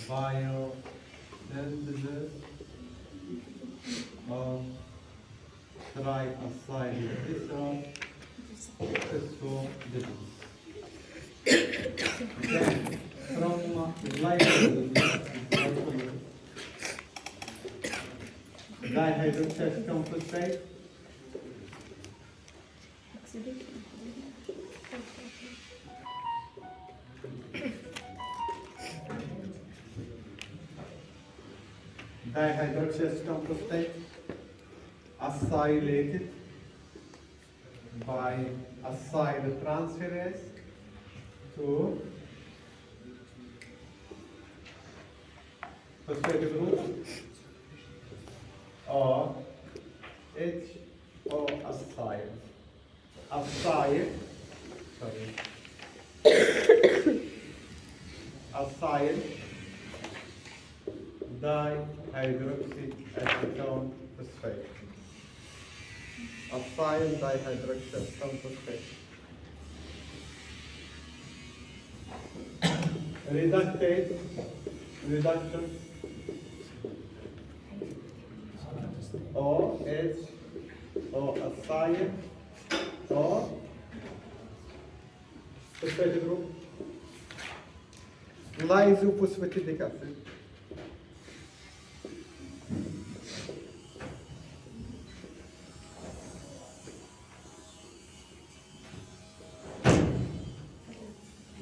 biosynthesis of triacylglycerol phospholipids. Then, from glycolysis, dihydroxyacetone phosphate, dihydroxyacetone phosphate acylated by acyltransferase to phosphate group or HO acyl. Acyl, sorry. Acyl dihydroxyacetone phosphate. Acyl dihydroxyacetone phosphate. Reduction or H or acyl or phosphate group lysophosphatidic acid.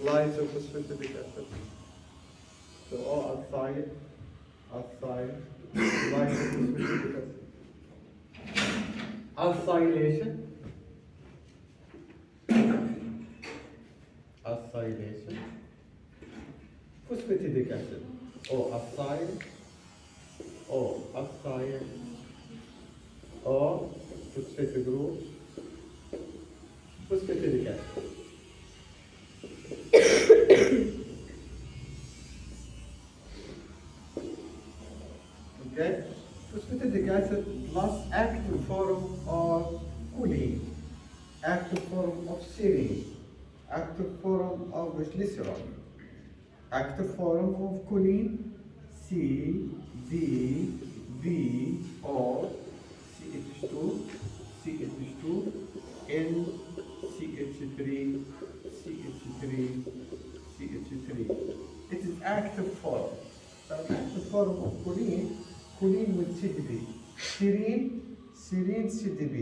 Lysophosphatidic acid. So or acyl, lysophosphatidic acid. Acylation. Phosphatidic acid. Or acyl, or phosphate group, phosphatidic acid. Okay? Phosphatidic acid plus active form of choline, active form of serine, active form of glycerol, active form of choline, C, D, V, O, CH2, N, CH3, CH3. It is active form. So active form of choline with CDB. Serine CDB.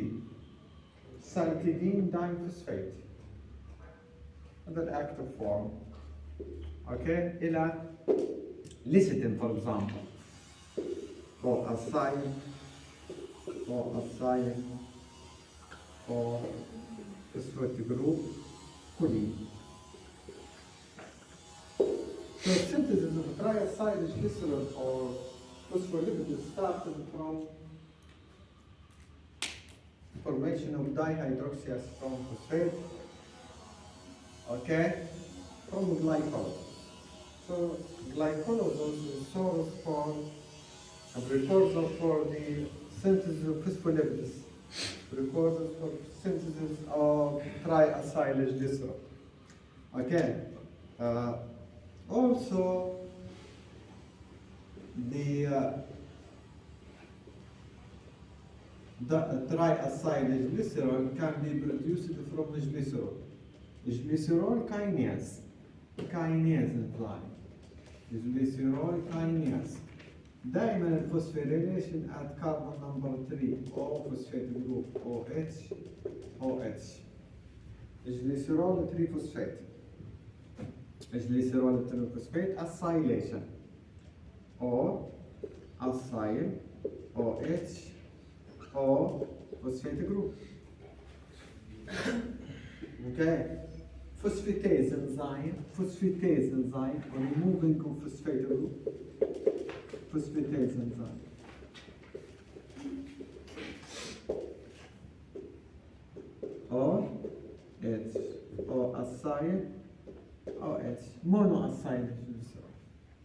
Cytidine diphosphate. Hذا active form. Okay, إلى lecithin for example. Or acyl, or phosphate group, choline. So synthesis of triacylglycerol or phospholipid is started from formation of dihydroxyacetone phosphate, okay, from glycol. So glycol is also a source for a precursor for the synthesis of phospholipids, precursor for synthesis of triacylglycerol. Okay. Also, the triacylglycerol can be produced from glycerol. Glycerol kinase enzyme. Glycerol kinase. دائما الفوسفوريليشن at carbon number 3 O phosphate group OH. Glycerol 3 phosphate. Glycerol 3 phosphate acylation or acyl OH or phosphate group. Okay. Phosphatase enzyme or removing of phosphate group. Phosphatase enzyme. Or H or acyl OH monoacylglycerol.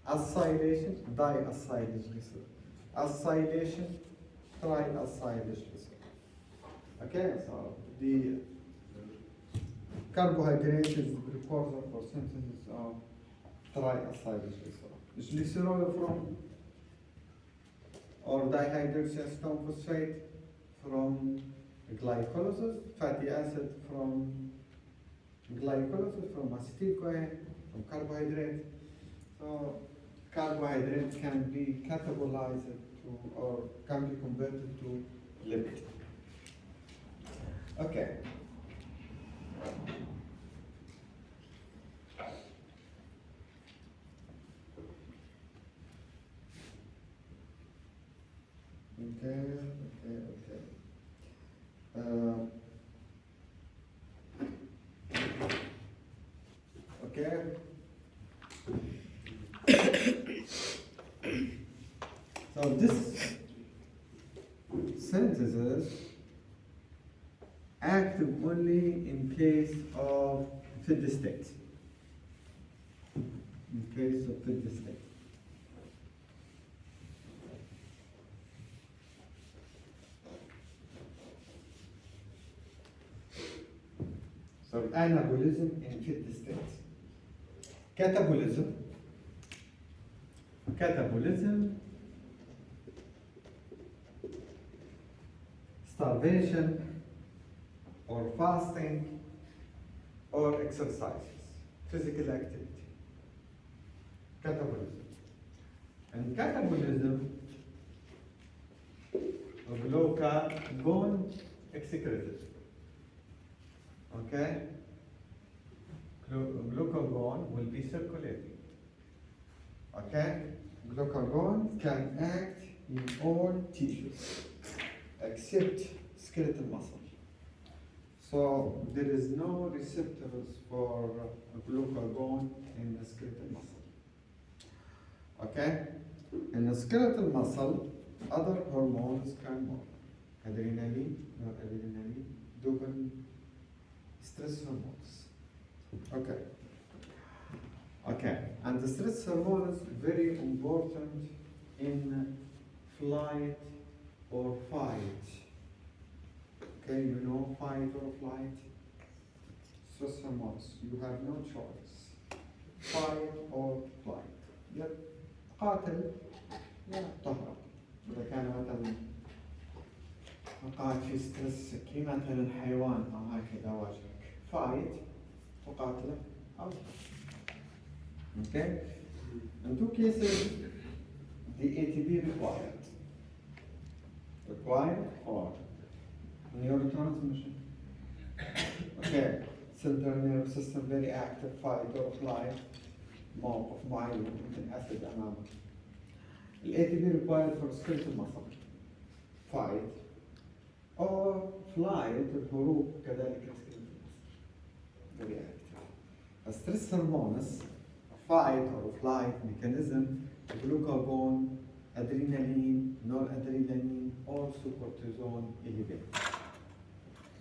Acylation diacylglycerol. Acylation triacylglycerol. Okay, so the carbohydrate is the precursor for synthesis of triacylglycerol. Glycerol from or dihydroxyacetone phosphate from glycolysis, fatty acid from glycolysis, from acetyl-CoA, from carbohydrate. So carbohydrate can be catabolized to or can be converted to lipid. Okay. Okay. So this synthesis active only in case of feed state. In case of feed state. So anabolism in feed state. Catabolism. Catabolism, starvation or fasting or exercises, physical activity. Catabolism. And catabolism of glucagon excreted. Okay? Glucagon will be circulating. Okay? Glucagon can act in all tissues except skeletal muscle. So there is no receptors for glucagon in the skeletal muscle. Okay? In the skeletal muscle, other hormones can work. Adrenaline, noradrenaline, dopamine, stress hormones. Okay. Okay, and the stress hormone is very important in flight or fight. Okay, you know, fight or flight. Stress hormones, you have no choice. Fight or flight. يا قاتل يا تهرب. إذا كان مثلا قاعد في ستريس كي مثلا حيوان أو هكذا واجهك. فايت تقاتله أو okay? In two cases, the ATP required for neurotransmission. Okay, central nervous system very active, fight or flight, موقف معين ممكن أسد أمامك. ال ATP required for skeletal muscle, fight or flight الهروب كذلك skeletal muscle, very active. Stress hormones fight or flight mechanism, glucagon, adrenaline, noradrenaline, also cortisone elevated.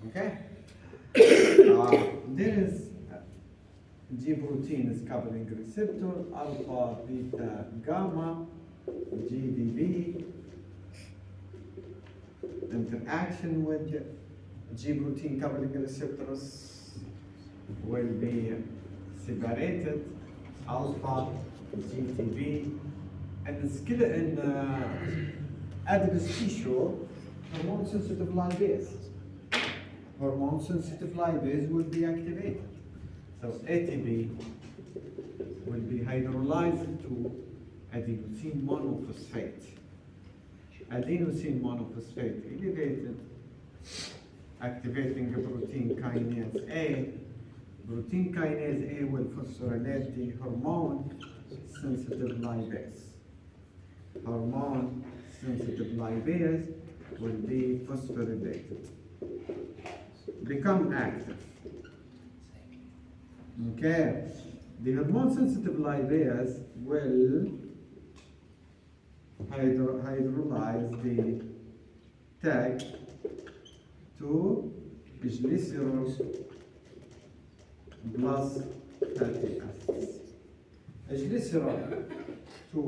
Okay? There is G protein is covering receptor, alpha, beta, gamma, GDB, interaction with G protein covering receptors will be separated. Alpha, GTB, and in adipose tissue, hormone-sensitive lipase. Hormone-sensitive lipase will be activated. So ATP will be hydrolyzed to adenosine monophosphate. Adenosine monophosphate elevated, activating protein kinase A. Protein kinase A will phosphorylate the hormone-sensitive lipase. Hormone-sensitive lipase will be phosphorylated, become active. Okay, the hormone-sensitive lipase will hydrolyze the tag to glycerol plus fatty acids. Glycerol to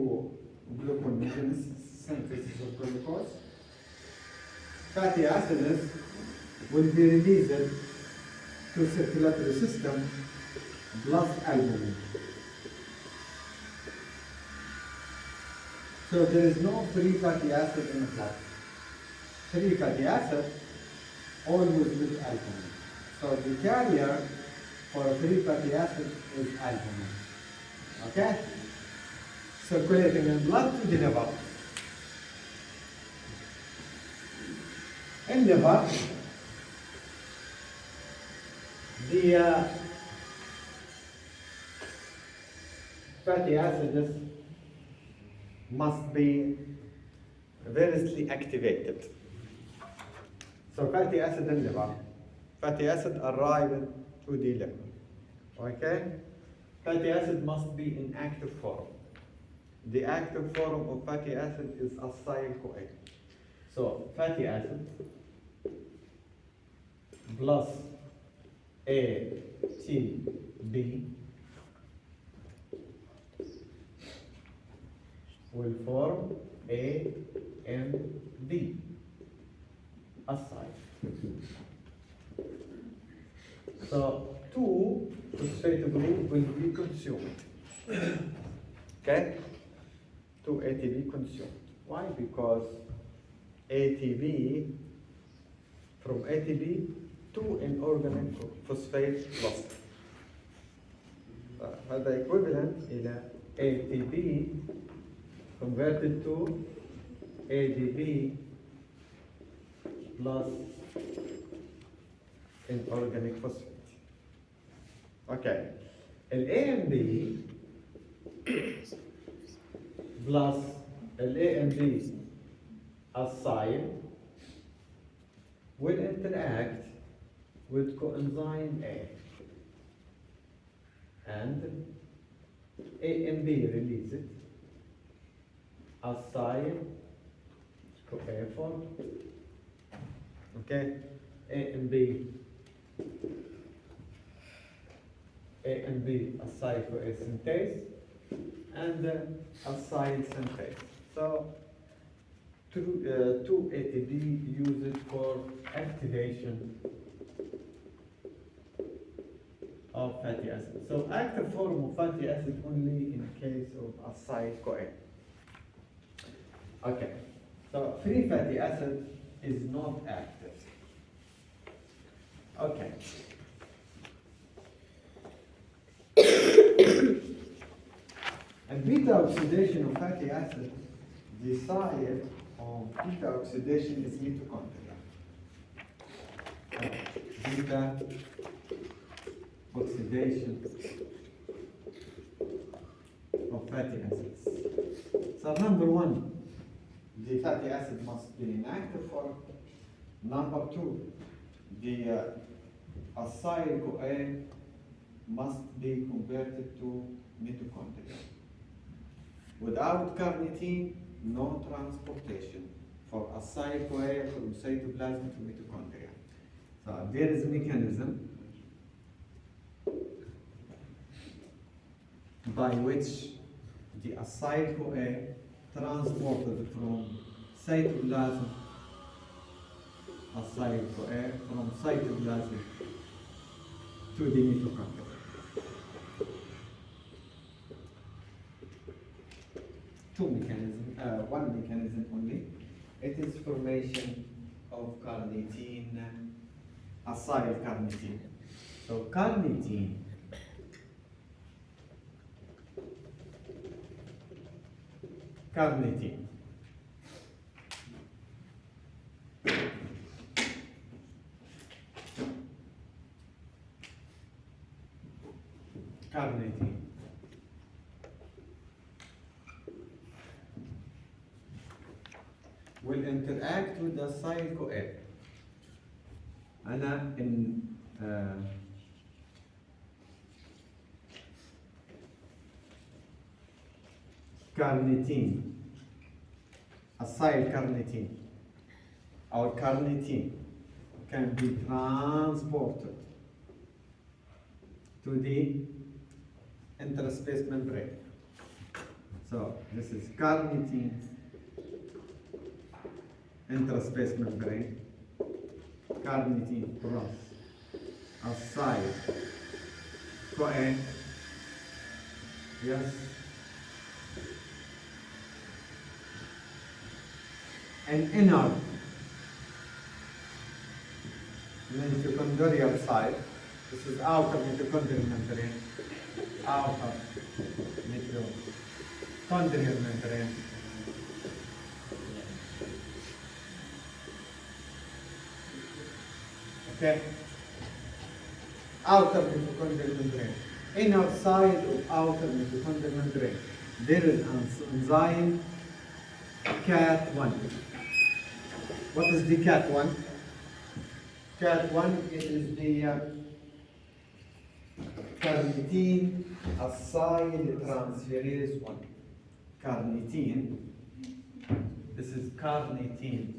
gluconeogenesis, synthesis of glucose. Fatty acids will be released to circulatory system plus albumin. So there is no free fatty acid in the blood. Free fatty acid always with albumin. So the carrier for a free fatty acid is albumin. Okay? Circulating in blood to the liver. In liver, the fatty acids must be variously activated. So fatty acid in liver. Fatty acid arrive to the liver. Okay? Fatty acid must be in active form. The active form of fatty acid is acyl-CoA. So fatty acid plus ATP will form AMP, acyl. So two phosphate group will be consumed. Okay? 2 ATP consumed. Why? Because ATP, from ATP, 2 inorganic phosphate lost. هذا equivalent إلى ATP converted to ADP plus inorganic phosphate. Okay. AMP plus AMP acyl will interact with coenzyme A, and AMP release it, acyl CoA form. Okay, AMP acyl CoA synthase and acyl synthase. So 2 ATP used for activation of fatty acid. So active form of fatty acid only in case of acyl-CoA. Okay, so free fatty acid is not active. Okay. And beta oxidation of fatty acid, the site of beta oxidation is mitochondria. Beta oxidation of fatty acids. So number one, the fatty acid must be in active form. Number two, the acyl-CoA must be converted to mitochondria. Without carnitine, no transportation for acyl-CoA from cytoplasm to mitochondria. So there is a mechanism by which the acyl-CoA transported from cytoplasm, acyl-CoA from cytoplasm to the mitochondria. Two mechanisms, one mechanism only. It is formation of carnitine, acyl carnitine. So carnitine carnitine will interact with the acyl-CoA. أنا in carnitine, acyl carnitine, or carnitine can be transported to the interspace membrane. So this is carnitine interspace membrane, carnitine plus acyl-CoA. Yes. an inner mitochondrial side. This is outer mitochondrial membrane. Outer mitochondrial membrane. Okay. Outer mitochondrial membrane. Inner side of outer mitochondrial membrane. There is an enzyme CAT1. What is the CAT1? CAT1 is the carnitine acyltransferase 1. Carnitine. This is carnitine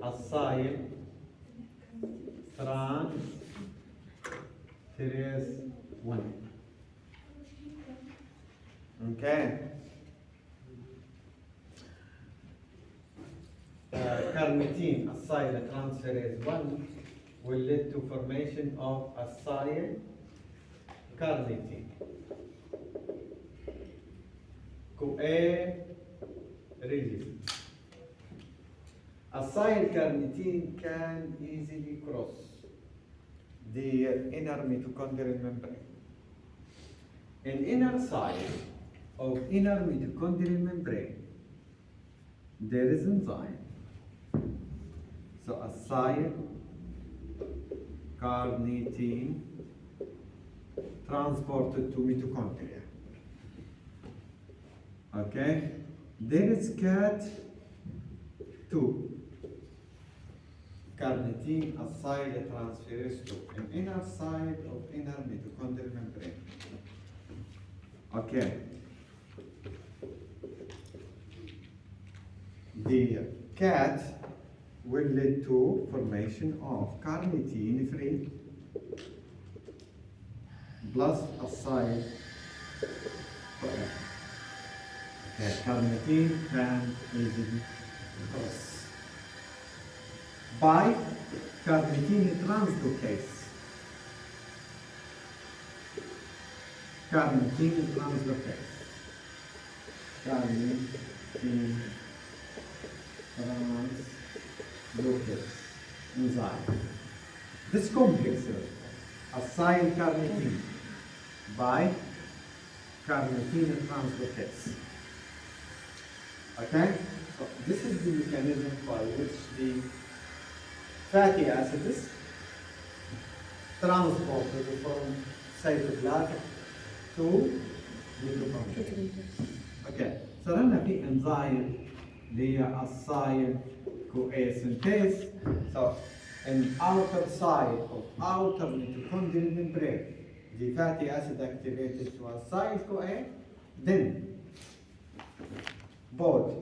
acyltransferase 1. Okay. Carnitine acyltransferase 1 will lead to formation of acylcarnitine. CoA release. Acylcarnitine can easily cross the inner mitochondrial membrane. In inner side of inner mitochondrial membrane, there is enzyme. So acylcarnitine transported to mitochondria. Okay? There is CAT2. Carnitine acyltransferase 2, an inner side of inner mitochondrial membrane. Okay. The CAT will lead to formation of carnitine free plus acyl. Okay, carnitine can easily cross by carnitine translocase. Carnitine translocase. Carnitine translocase enzyme. This complex acylcarnitine by carnitine translocase. Okay? So this is the mechanism by which the fatty acids transported from cytoplasm to mitochondria. Okay, so هنا في enzyme اللي هي acyl-CoA synthase. So in outer side of outer mitochondrial membrane, the fatty acid activated to acyl-CoA, then both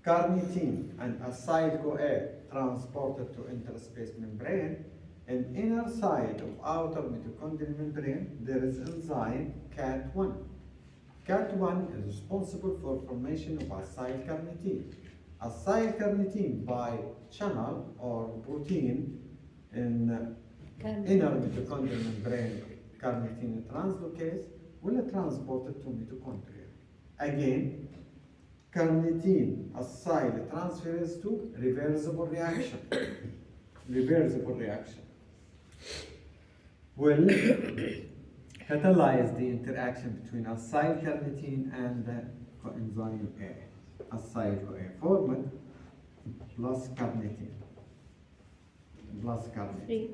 carnitine and acyl-CoA transported to interspace membrane. In inner side of outer mitochondrial membrane, there is enzyme CAT1. CAT1 is responsible for formation of acylcarnitine. Acylcarnitine by channel or protein in inner mitochondrial membrane carnitine translocase will transport it to mitochondria. Again, carnitine acyltransferase 2 reversible reaction. Reversible reaction will catalyze the interaction between acylcarnitine and the coenzyme A. Acyl-CoA formed plus carnitine. Plus carnitine.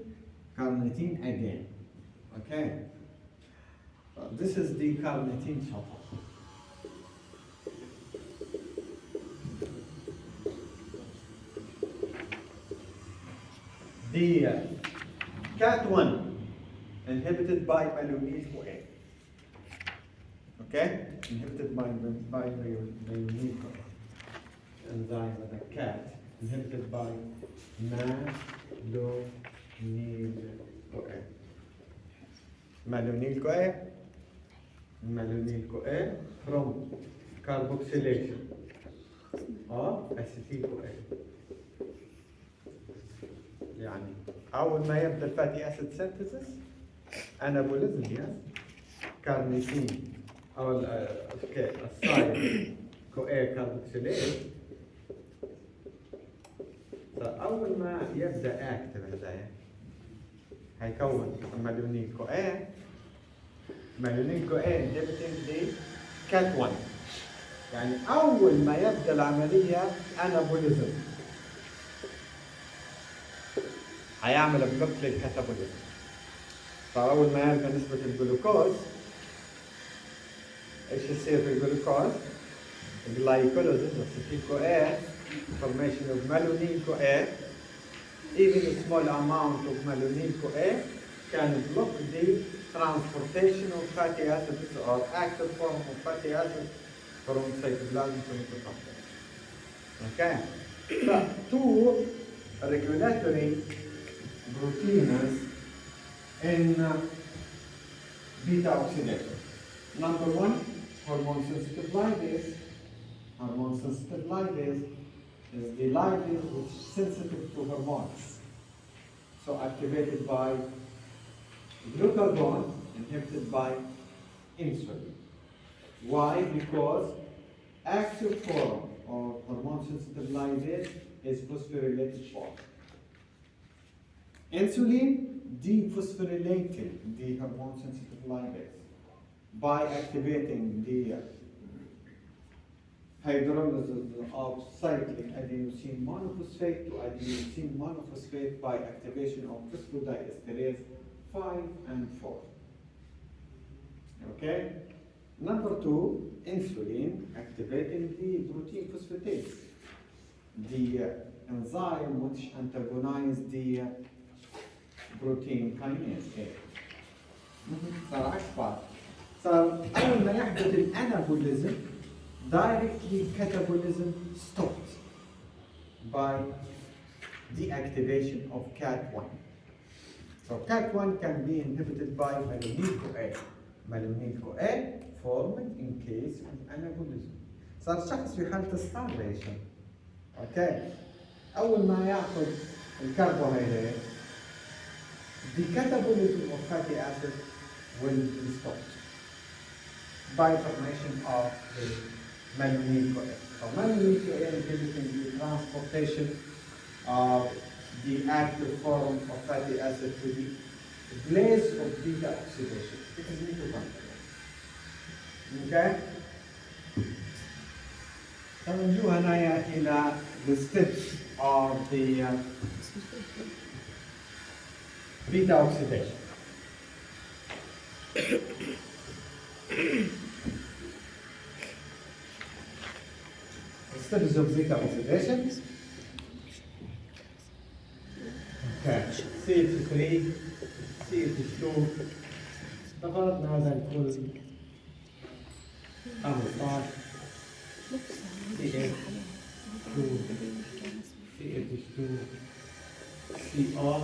Carnitine again. Okay? This is the carnitine shuttle. The CAT1 inhibited by malonyl-CoA. Okay? Inhibited by malonyl-CoA. Enzyme of the CAT inhibited by malonyl-CoA. Malonyl-CoA. Malonyl-CoA from carboxylation of acetyl-CoA. يعني أول ما يبدأ الفاتي أسيد سينثيسيس أنابوليزم يعني كارنيتين أو السايد كو-A كاربوكسيليز. فأول ما يبدأ أكتف هدايا هيكون مالونين كو-A. مالونين كو-A inhibiting دي كات 1. يعني أول ما يبدأ العملية أنابوليزم هيعمل بلوك للكاتابوليزم. فأول ما يرجع نسبة الجلوكوز ايش يصير في الجلوكوز؟ glycolysis of acetyl-CoA, formation of malonyl-CoA. Even a small amount of malonyl-CoA can block the transportation of fatty acids or active form of fatty acids from cytoplasm to mitochondria. Okay? So, two regulatory proteins in beta oxidation. Number one, hormone sensitive lipase. Hormone sensitive lipase is the lipase which is sensitive to hormones. So activated by glucagon, inhibited by insulin. Why? Because active form of hormone sensitive lipase is phosphorylated form. Insulin dephosphorylated the hormone sensitive lipase by activating the hydrolysis of cyclic adenosine monophosphate to adenosine monophosphate by activation of phosphodiesterase 5 and 4. Okay? Number two, insulin activating the protein phosphatase, the enzyme which antagonizes the protein kinase A. صار عكس بعض. صار أول ما يحدث الأنابوليزم directly catabolism stopped by deactivation of CAT1. So CAT1 can be inhibited by malonyl-CoA. Malonyl-CoA formed in case of anabolism. صار الشخص في حالة starvation. Okay. أول ما يأخذ الكربوهيدرات the catabolism of fatty acid will be stopped by formation of the malonyl-CoA. So malonyl-CoA inhibiting the transportation of the active form of fatty acid to the place of beta oxidation. It is mitochondria. Okay? So نجو هنايا إلى the steps of the beta oxidation. Steps of beta oxidation. Okay. CH3, CH2. تفرضنا هذا الكل 15 CH2 CR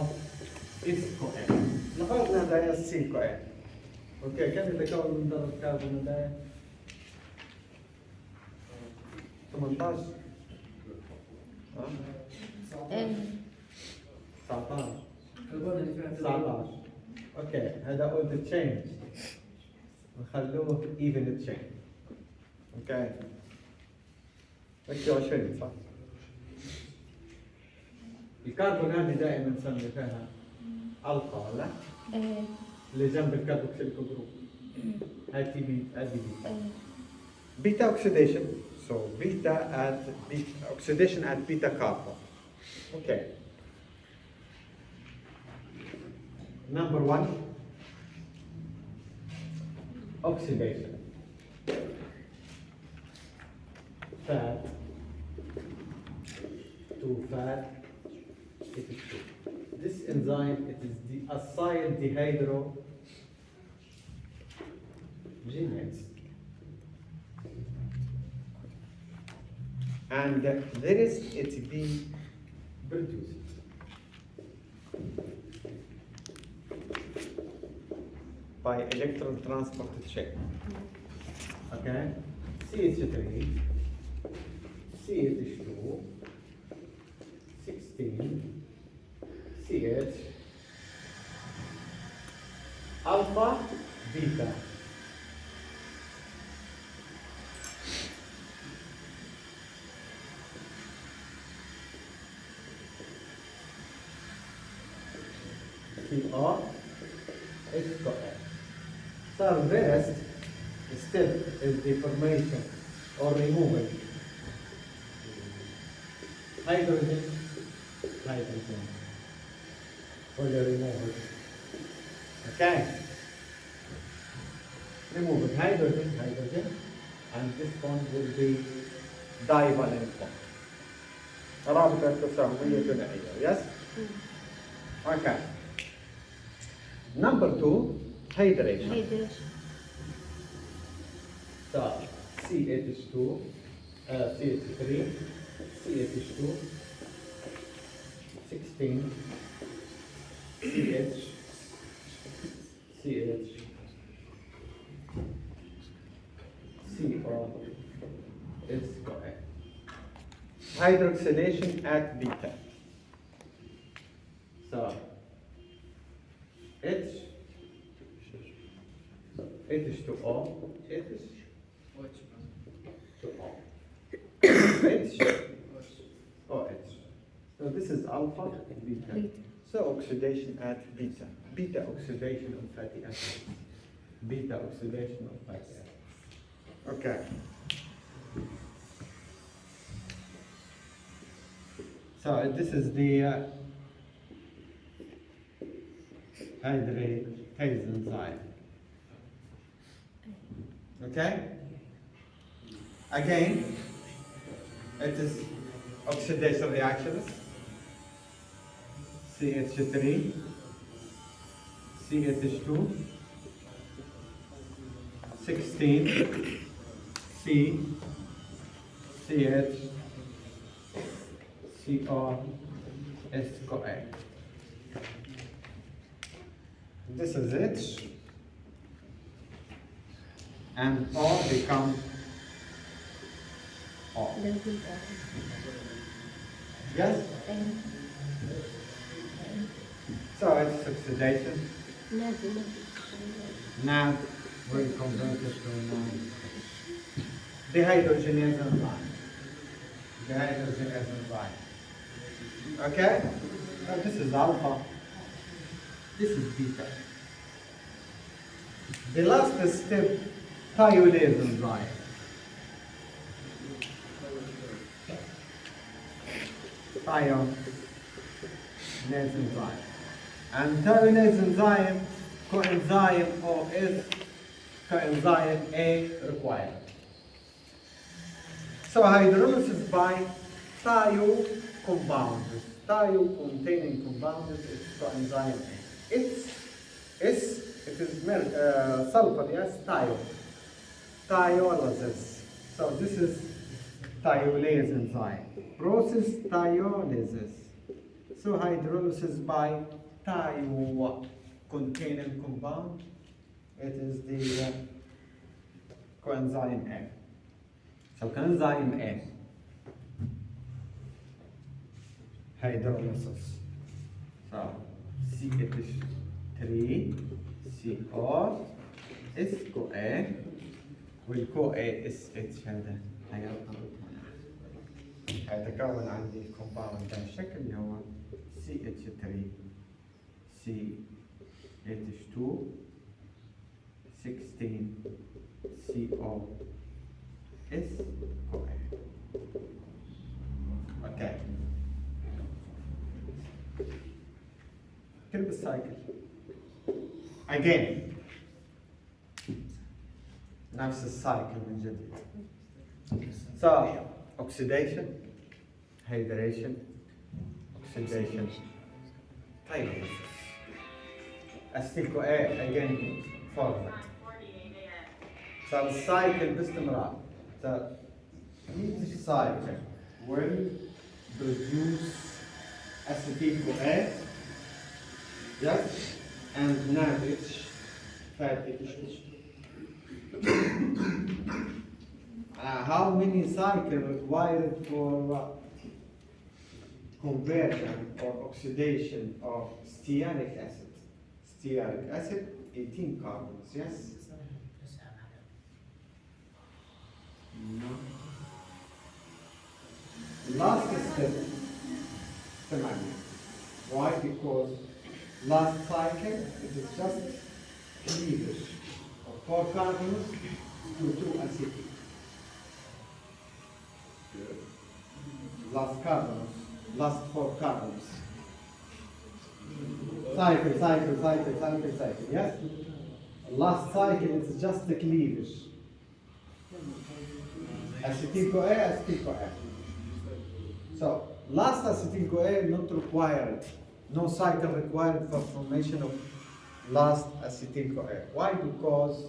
اس-CoA. نفرضنا هذا السي-CoA. اوكي، كم يتكون من ذرة كربون هذا؟ 18 19 19. اوكي، هذا اولد تشين نخلوه ايفن تشين. اوكي، اكتبوا 20 صح؟ الكربون هذه دائما نسمي فيها الفا ولا؟ اللي جنب الكربوكسيل جروب. هاي تي بي ادي بيتا اوكسيديشن. So beta oxidation at beta carbon. Okay. Number one, oxidation. Fat to fat, it is two. This enzyme, it is the acyl dehydrogenase. And there is ATP produced. By electron transport chain. Okay? CH3, CH2, 16, CH, alpha, beta. COA. So the rest step is the formation or removal. Hydrogen, for the removal. Okay. Remove hydrogen, and this bond will be divalent bond. رابطة تساهمية ثنائية. Yes? Okay. Number 2, hydration. So, CH2, CH3, CH2, 16, CH, CO is correct. Hydroxylation at beta. So, H, H2O, H2O, H, OH. So this is alpha and beta. So oxidation at beta. Beta oxidation of fatty acids. Beta oxidation of fatty acids. Okay. So this is the hydratase enzyme. Okay? Again, it is oxidation reactions. CH3, CH2, 16, C, CH, CO, S, CoA. This is H, and O become O. Yes? So it's oxidation. NAD will convert it to NAD. Dehydrogenase enzyme. Dehydrogenase enzyme. Okay? Now this is alpha. This is beta. The last step, thiolase enzyme. Thiolase enzyme. And thiolase enzyme, coenzyme O is coenzyme A required. So hydrolysis by thio compounds. Thio containing compounds is coenzyme A. It is sulfur, yes, thio. Thiolysis. So this is thiolase enzyme. Process thiolysis. So hydrolysis by thio containing compound, it is the coenzyme A. So coenzyme A, hydrolysis. So CH3, CO, is CoA, والCoA SH هذا هيتكون عندي الكومباوند ده الشكل اللي هو CH3 CH2 16 CO S CoA. Okay. كتب السايكل. Again. نفس السايكل من جديد. So, oxidation, hydration, oxidation, pyrolysis. acetyl-CoA again format. So the cycle باستمرار. So each cycle will produce acetyl-CoA, yes, and NADH fatty tissues. How many cycles required for conversion or oxidation of stearic acid? Stearic acid, 18 carbons, yes? No. Last step, 8. Why? Because last cycle, it is just 4 carbons to 2 acetic. Last carbons, last 4 carbons. Cycle, yes? Last cycle is just the cleavage. Acetyl-CoA, acetyl-CoA. So, last acetyl-CoA not required, no cycle required for formation of last acetyl-CoA. Why? Because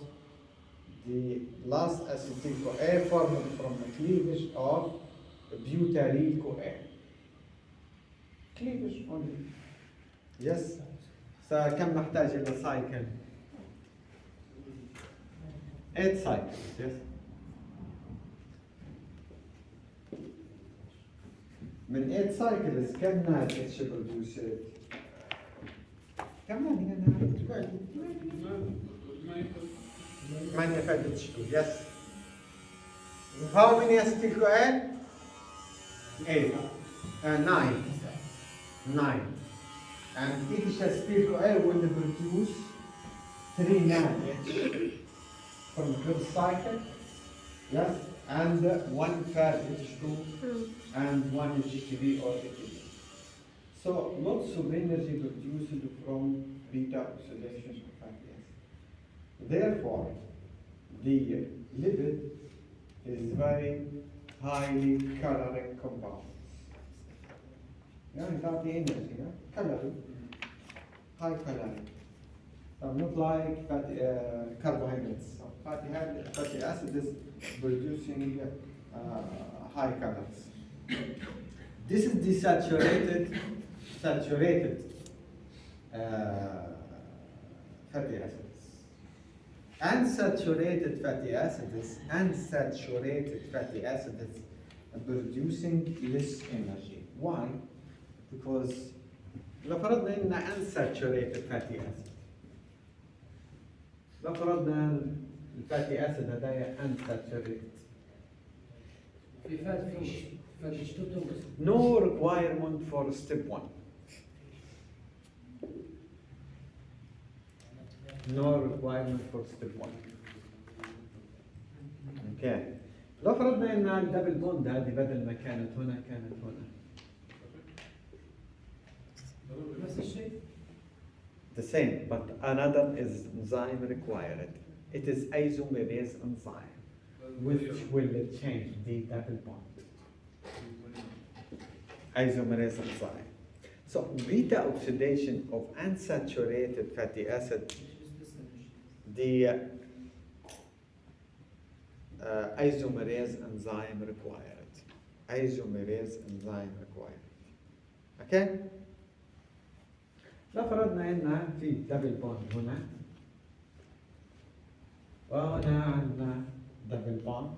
the last acetyl-CoA formed from the cleavage of butyryl-CoA. Cleavage only. Yes. فكم نحتاج إلى cycle? 8 cycles. Yes. من 8 cycles كم ناتج produce it? كم ناتج؟ 8 فاتت. Yes. How many acetyl-CoA? 8. 9. 9. And each acetyl-CoA will produce 3 NADH from the first cycle, yes, and 1 fat H2 and 1 HTV or ATP. So lots of energy produced from beta oxidation of fatty acid. Therefore, the lipid is very highly caloric compound. Yeah, without the energy, yeah? Calorie, high calorie. So not like fatty, carbohydrates. So fatty acid is producing high calories. This is desaturated, saturated fatty acids. Unsaturated fatty acids are producing less energy. Why? Because لو فرضنا ان unsaturated fatty acid، لو فرضنا الفاتي اسيد هذايا unsaturated، في فات اشتوتو no requirement for step 1. No requirement for step 1. Okay. لو فرضنا ان الدبل بوند هذه بدل ما كانت هنا كانت هنا. نفس الشيء. The same, but another is enzyme required. It is isomerase enzyme, which will change the double bond. Isomerase enzyme. So beta oxidation of unsaturated fatty acid, the isomerase enzyme required. Isomerase enzyme required. Okay? لو فرضنا ان في دبل بوند هنا وهنا عندنا دبل بوند،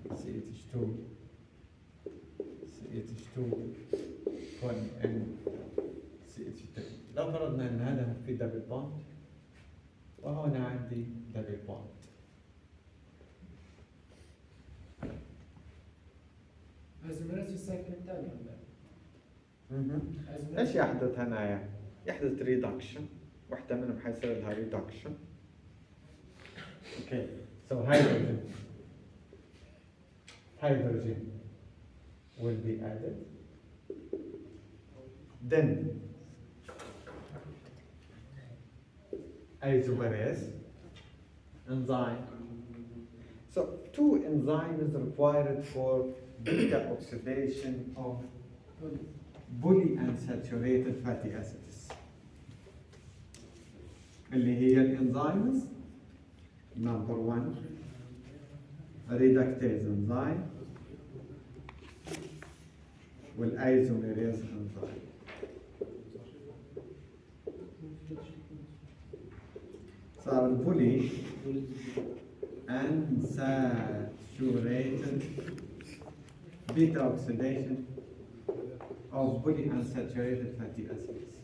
CH2 1N CH3. لو فرضنا ان هذا في دبل بوند وهنا عندي دبل بوند، ازمرات في السايكل الثاني ايش يحدث هنايا؟ يحدث ريدكشن، واحدة منهم حيصير لها ريدكشن. اوكي، سو hydrogen will be added. Then isomerase enzyme. So 2 enzymes required for beta oxidation of polyunsaturated fatty acids. اللي هي الانزيمز number 1 reductase enzyme والايزوميريز enzyme. صار البولي unsaturated beta oxidation of polyunsaturated fatty acids.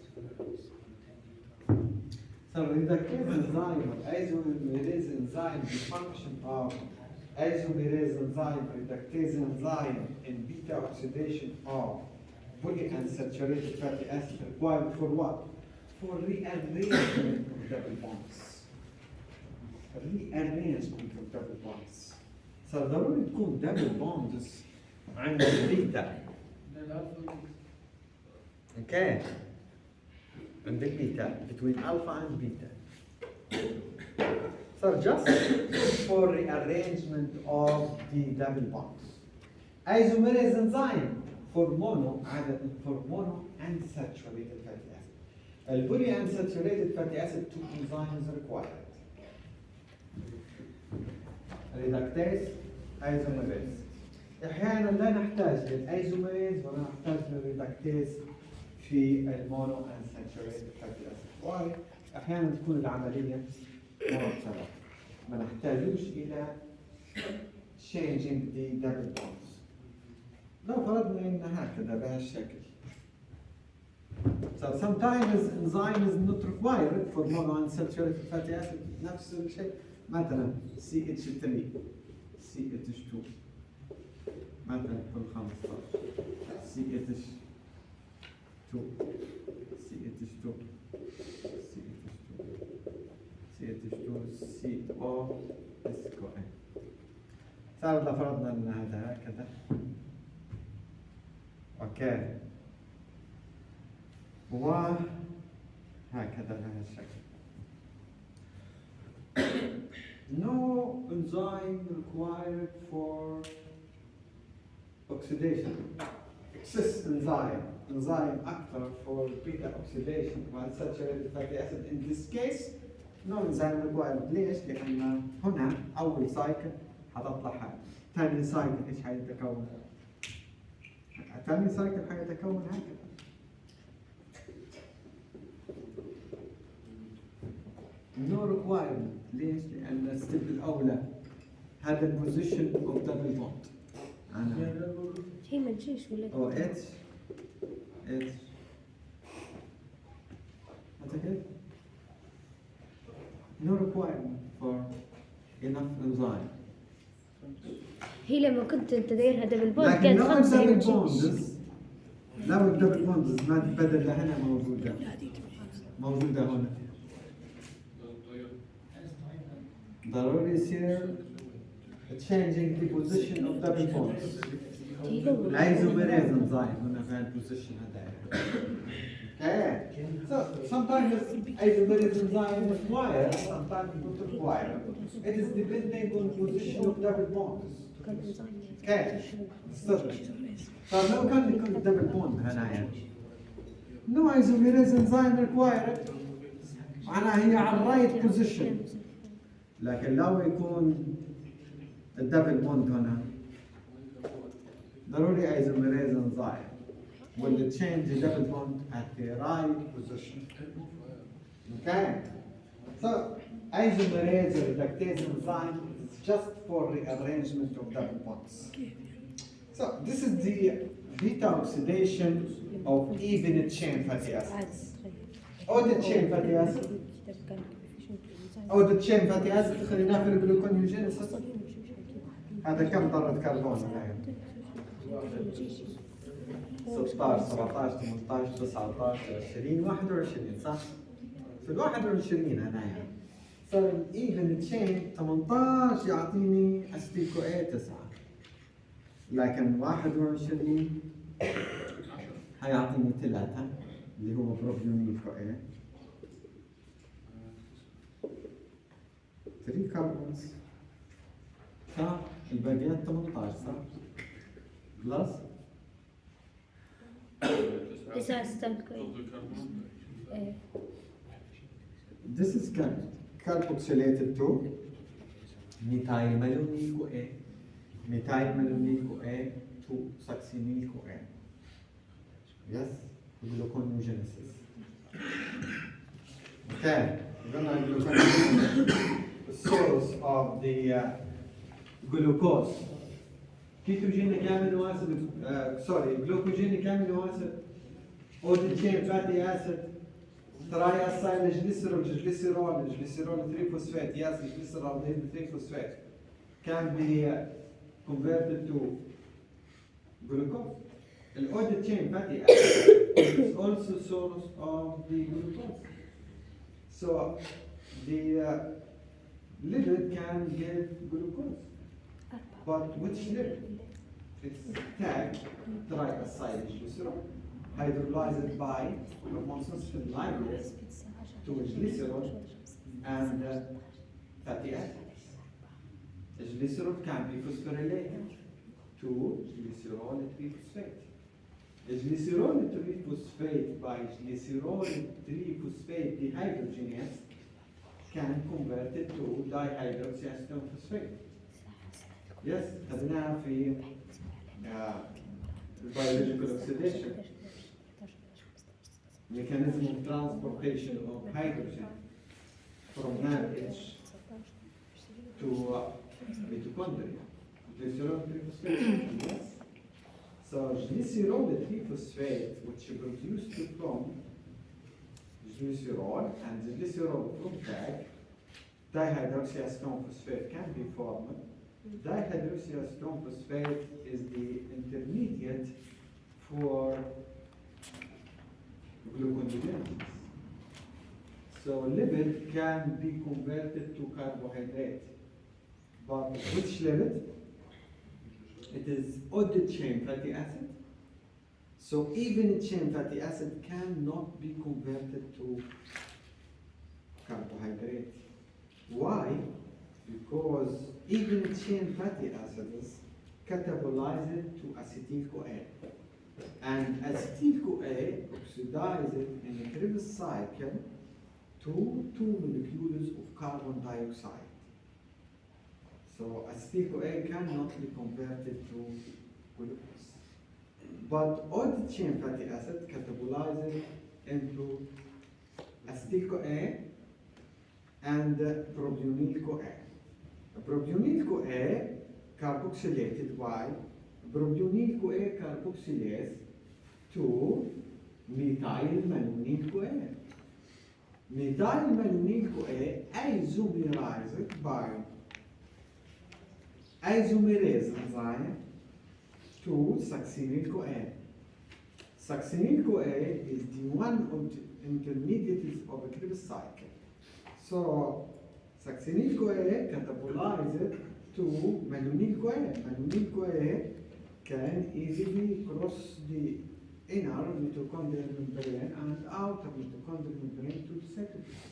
So reductase enzyme or isomerase enzyme, the function of isomerase enzyme, reductase enzyme in beta oxidation of polyunsaturated fatty acids required for what? for rearrangement of double bonds. Rearrangement of double bonds. صار ضروري تكون double bonds عند البيتا. Okay. عند البيتا between alpha and beta. So just for rearrangement of the double bonds. Isomerase enzyme for mono unsaturated fatty acid. Polyunsaturated fatty acid 2 enzymes required. Reductase, isomerase. احيانا لا نحتاج للايزوميريز ولا نحتاج للريدكتيز في المونو unsaturated fatty acid. واي احيانا تكون العمليه مرتبه ما نحتاجوش الى changing the double bonds. لو فرضنا ان هكذا بهالشكل. So sometimes enzyme is not required for monounsaturated fatty acid. نفس الشيء مثلا CH3 CH2 مثلا في ال 15 CH2 CO SCON. صار إذا فرضنا أن هذا هكذا. أوكي. وهكذا بهذا الشكل. No enzyme required for oxidation. Cis enzyme actor for beta oxidation while saturated fatty acid. In this case, no enzyme required. ليش؟ لأن هنا أول سايكل حتطلع هذا. ثاني سايكل إيش حيتكون؟ ثاني سايكل حيتكون هكذا. No requirement. ليش؟ لأن الستيب الأولى هذا البوزيشن أوف دبل بوند. أنا هي ما تجيش ولا أو اتش هذا كده. No requirement for enough enzyme. هي لما كنت انت دايرها دبل بوند لكن كانت لو خمسة هي ما الدبل تجيش. بوندز لو الدبل بوندز ما بدل هنا موجودة هنا. ضروري يصير changing the position of double bonds. Isomerase enzyme هنا في البوزيشن هذا. Okay. So sometimes isomerase enzyme required, sometimes not required. It is depending on position of double bonds. Okay. فلو كان يكون double bond هنا no isomerase enzyme required. معناها هي على الرايت بوزيشن. لكن لو يكون الدبل بوند هنا ضروري isomerase enzyme will change the double bond at the right position. Okay? So isomerase or reductase enzyme is just for rearrangement of double bonds. So this is the beta oxidation of even chain fatty acids. Or the chain fatty acid. أو the chain fatty acid خليناه في الجلوكونيوجينيسيس. هذا كم ذرة كربون هنا؟ 16 17 18 19 20 21 صح؟ في ال 21 هنا صار even chain 18 يعطيني أستيكو A 9 لكن 21 هيعطيني 3 اللي هو بروبيونيكو A 3 كربونز صح؟ الباقيات 18 صح؟ خلاص؟ اساس تنكوين. This is carboxylated to methylmalonyl A, methylmalonyl A to succinyl A. Yes, gluconeogenesis. Okay, then I the source of the glucose. Ketogenic amino acid, glucogenic amino acid, or the chain fatty acid, triacyl glycerol, glycerol 3-phosphate, yes, glycerol 3-phosphate, can be converted to glucose. The audit chain fatty acid is also source of the glucose. So the lipid can give glucose. But which lipid? It's tagged triacylglycerol, hydrolyzed by homocysteine ligase to glycerol and fatty acids. The glycerol can be phosphorylated to glycerol triphosphate. The glycerol triphosphate by glycerol triphosphate dehydrogenase can convert it to dihydroxyacetone phosphate. Yes, خدناها في biological oxidation, mechanism of transportation of hydrogen from NADH to mitochondria. Glycerol triphosphate. Yes. So glycerol triphosphate, which is produced from glycerol, and the glycerol from tag, dihydroxyacetone phosphate can be formed. Dihydroxyacetone phosphate is the intermediate for gluconeogenesis. So lipid can be converted to carbohydrate. But which lipid? It is audit chain fatty acid. So even chain fatty acid cannot be converted to carbohydrate. Why? Because even chain fatty acids catabolize it to acetyl-CoA. And acetyl-CoA oxidizes in the Krebs cycle to 2 molecules of carbon dioxide. So acetyl-CoA cannot be converted to glucose. But audit chain fatty acid catabolizes into acetyl-CoA and propionyl-CoA. Propionyl-CoA carboxylated by propionyl-CoA carboxylase to methyl-malonyl-CoA. Methyl-malonyl-CoA isomerized by isomerase enzyme to succinyl-CoA. Succinyl-CoA is the one of the intermediates of the Krebs cycle. So succinyl-CoA catabolized to malonyl-CoA. Malonyl-CoA can easily cross the inner mitochondrial membrane and outer mitochondrial membrane to the cytoplasm.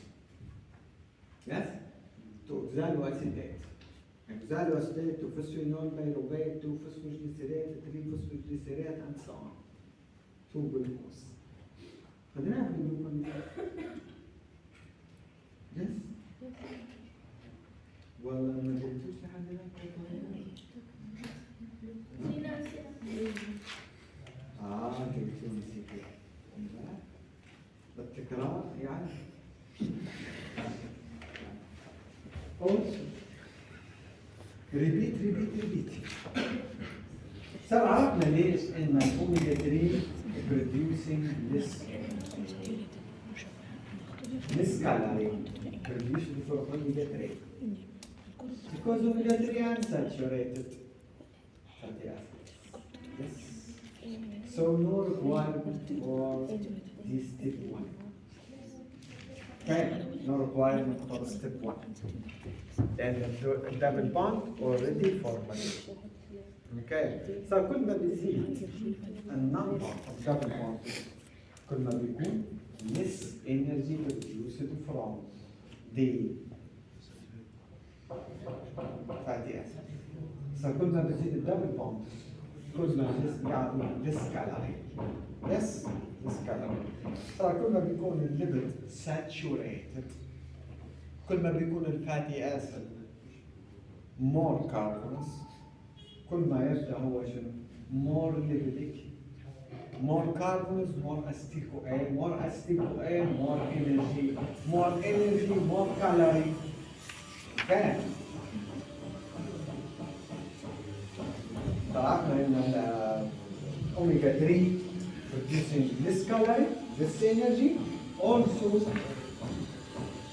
Yes? To oxaloacetate. Oxaloacetate to phosphoenol pyruvate to phosphoglycerate, 3-phosphoglycerate, and so on. To glucose. خدناها في الجلوكوز. Yes? والله ما جبتوش لحد الآن. جبتوا نسيتوا. التكرار يعني. Also, repeat. صار عرفنا ليش إن الأوميجا 3 producing less calorie produced for omega 3. Because omega 3 are unsaturated fatty acids. Yes. So no requirement for this step 1. Okay, no requirement for step 1. Then the double bond already formed. Okay, so كل ما بيزيد النمبر of double bonds كل ما بيكون less energy produced from the fatty acid. So كل ما بيزيد الدبل بوند كل ما يعني less calorie. Yes, less calorie. So كل ما بيكون الليبيد saturated كل ما بيكون الفاتي acid more carbons كل ما يبدأ هو شنو؟ more lipidic, more carbons, more acetyl-CoA, more energy, more calorie. Okay. طلعنا ان omega 3 producing less calorie, less energy, also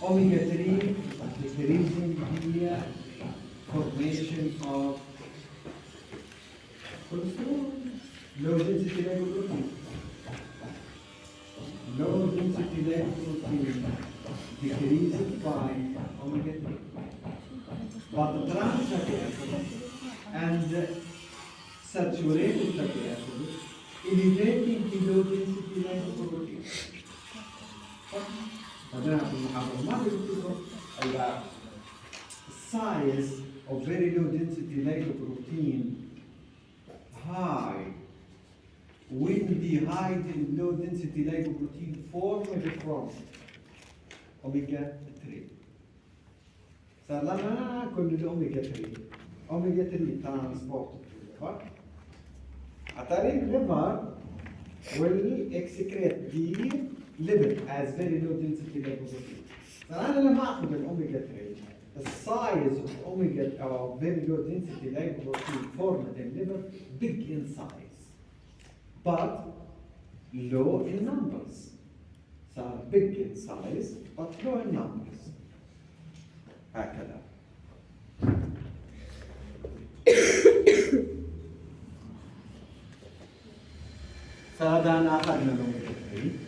omega 3 decreasing the formation of cholesterol. low density lipoprotein. Low density lipoprotein decreases by omega 3. But the trans fatty acid and saturated fatty acid elevating the low density lipoprotein. بعدين في المحاضرة ما بيقولوا size of very low density lipoprotein high when the high low density lipoprotein formed from omega 3. صار لنا كل الاوميجا 3 اوميجا 3 ترانسبورت عطاري الليفر will excrete the lipid as very low density lipoprotein. صار انا لما اخذ الاوميجا 3 the size of omega or very low density lipoprotein formed in liver big in size but low in numbers. So big in size but low in numbers. هكذا. فهذا أنا أخذنا الأوميجا 3